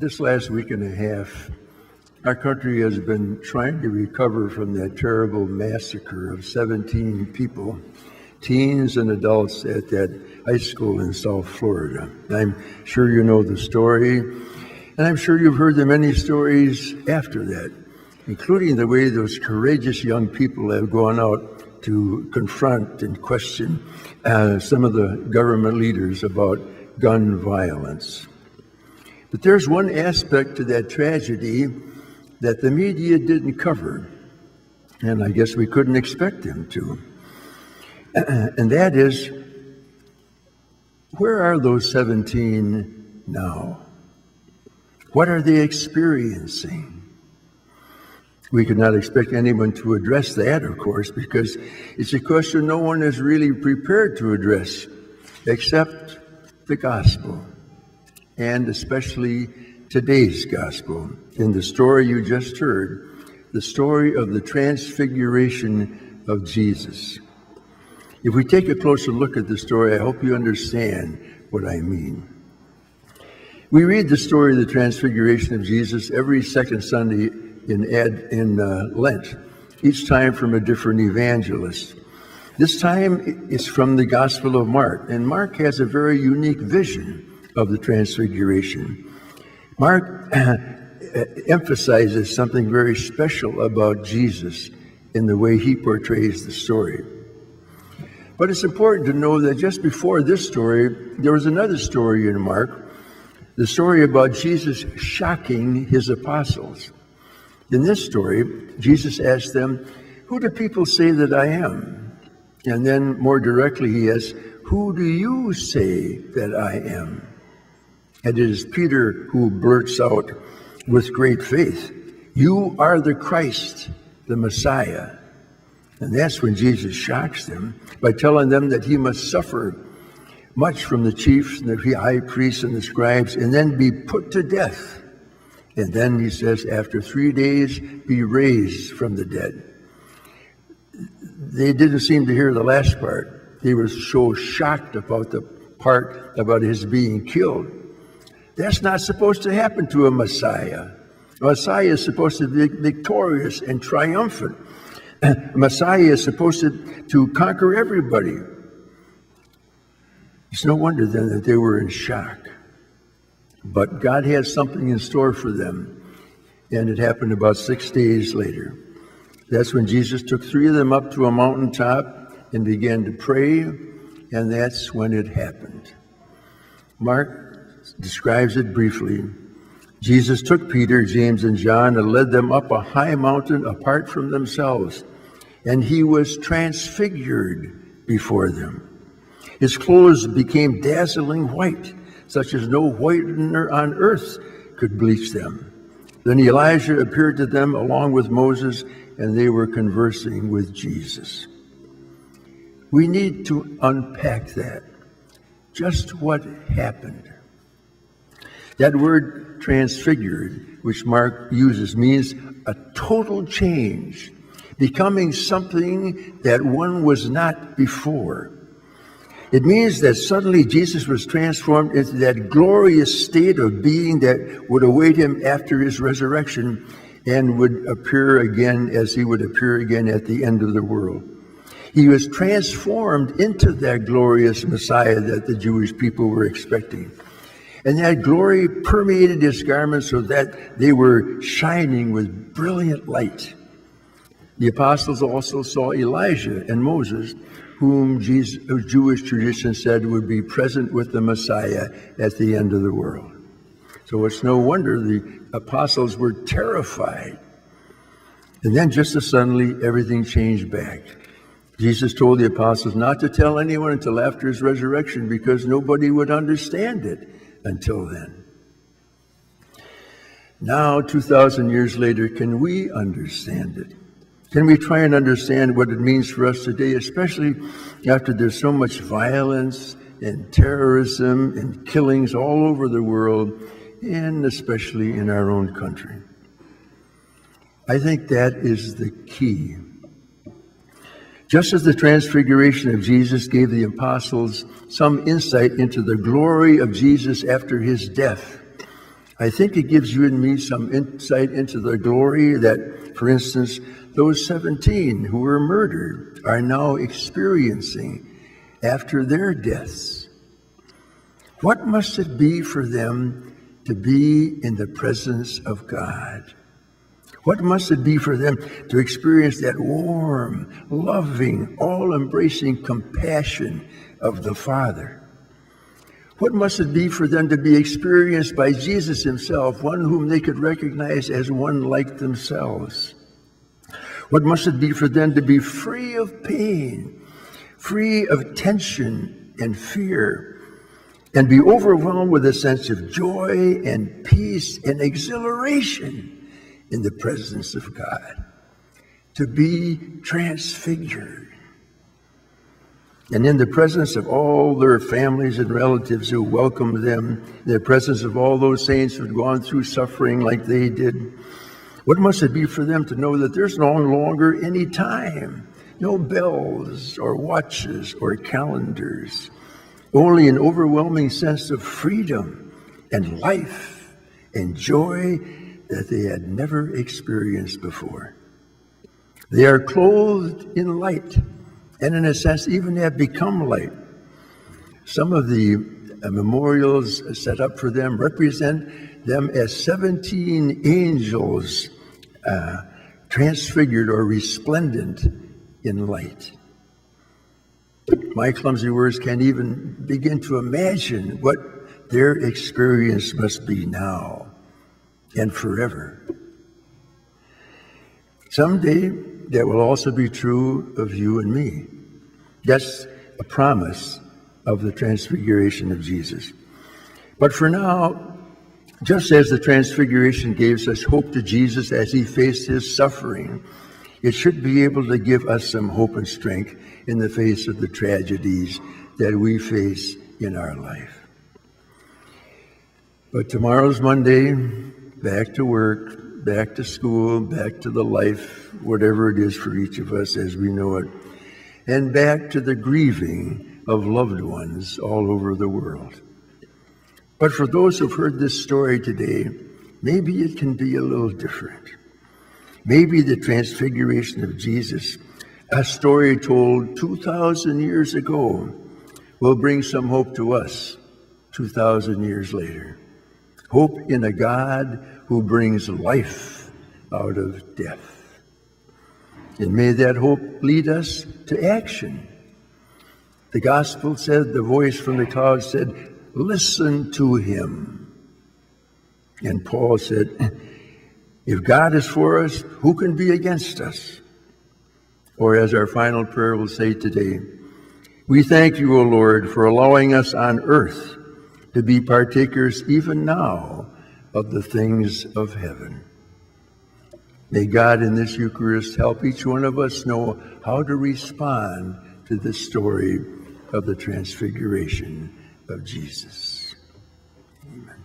This last week and a half, our country has been trying to recover from that terrible massacre of 17 people, teens and adults, at that high school in South Florida. I'm sure you know the story, and I'm sure you've heard the many stories after that, including the way those courageous young people have gone out to confront and question some of the government leaders about gun violence. But there's one aspect to that tragedy that the media didn't cover, and I guess we couldn't expect them to. And that is, where are those 17 now? What are they experiencing? We could not expect anyone to address that, of course, because it's a question no one is really prepared to address, except the gospel, and especially today's gospel. In the story you just heard, the story of the transfiguration of Jesus. If we take a closer look at the story, I hope you understand what I mean. We read the story of the transfiguration of Jesus every second Sunday in Lent, each time from a different evangelist. This time it's from the Gospel of Mark, and Mark has a very unique vision of the transfiguration. Mark emphasizes something very special about Jesus in the way he portrays the story. But it's important to know that just before this story, there was another story in Mark, the story about Jesus shocking his apostles. In this story, Jesus asked them, "Who do people say that I am?" And then more directly he asks, "Who do you say that I am?" And it is Peter who blurts out with great faith, "You are the Christ, the Messiah." And that's when Jesus shocks them by telling them that he must suffer much from the chiefs and the high priests and the scribes, and then be put to death. And then he says, after 3 days, be raised from the dead. They didn't seem to hear the last part. They were so shocked about the part about his being killed. That's not supposed to happen to a Messiah. A Messiah is supposed to be victorious and triumphant. A Messiah is supposed to conquer everybody. It's no wonder then that they were in shock. But God had something in store for them, and it happened about 6 days later. That's when Jesus took 3 of them up to a mountaintop and began to pray, and that's when it happened. Mark describes it briefly. Jesus took Peter, James, and John and led them up a high mountain apart from themselves, and he was transfigured before them. His clothes became dazzling white, such as no whitener on earth could bleach them. Then Elijah appeared to them along with Moses, and they were conversing with Jesus. We need to unpack that. Just what happened? That word transfigured, which Mark uses, means a total change, becoming something that one was not before. It means that suddenly Jesus was transformed into that glorious state of being that would await him after his resurrection and would appear again as he would appear again at the end of the world. He was transformed into that glorious Messiah that the Jewish people were expecting. And that glory permeated his garments so that they were shining with brilliant light. The apostles also saw Elijah and Moses, whom Jewish tradition said would be present with the Messiah at the end of the world. So it's no wonder the apostles were terrified. And then just as suddenly, everything changed back. Jesus told the apostles not to tell anyone until after his resurrection, because nobody would understand it until then. Now, 2,000 years later, can we understand it? Can we try and understand what it means for us today, especially after there's so much violence and terrorism and killings all over the world, and especially in our own country? I think that is the key. Just as the transfiguration of Jesus gave the apostles some insight into the glory of Jesus after his death, I think it gives you and me some insight into the glory that, for instance, those 17 who were murdered are now experiencing after their deaths. What must it be for them to be in the presence of God? What must it be for them to experience that warm, loving, all-embracing compassion of the Father? What must it be for them to be experienced by Jesus himself, one whom they could recognize as one like themselves? What must it be for them to be free of pain, free of tension and fear, and be overwhelmed with a sense of joy and peace and exhilaration in the presence of God, to be transfigured, and in the presence of all their families and relatives who welcomed them, in the presence of all those saints who had gone through suffering like they did. What must it be for them to know that there's no longer any time, no bells or watches or calendars, only an overwhelming sense of freedom and life and joy that they had never experienced before. They are clothed in light, and in a sense even have become light. Some of the memorials set up for them represent them as 17 angels transfigured or resplendent in light. My clumsy words can't even begin to imagine what their experience must be now and forever. Someday, that will also be true of you and me. That's a promise of the transfiguration of Jesus. But for now, just as the transfiguration gave such hope to Jesus as he faced his suffering, it should be able to give us some hope and strength in the face of the tragedies that we face in our life. But tomorrow's Monday, back to work, back to school, back to the life, whatever it is for each of us as we know it, and back to the grieving of loved ones all over the world. But for those who've heard this story today, maybe it can be a little different. Maybe the transfiguration of Jesus, a story told 2,000 years ago, will bring some hope to us 2,000 years later. Hope in a God who brings life out of death. And may that hope lead us to action. The gospel said, the voice from the cloud said, listen to him. And Paul said, if God is for us, who can be against us? Or as our final prayer will say today, we thank you, O Lord, for allowing us on earth to be partakers even now of the things of heaven. May God in this Eucharist help each one of us know how to respond to the story of the transfiguration of Jesus. Amen.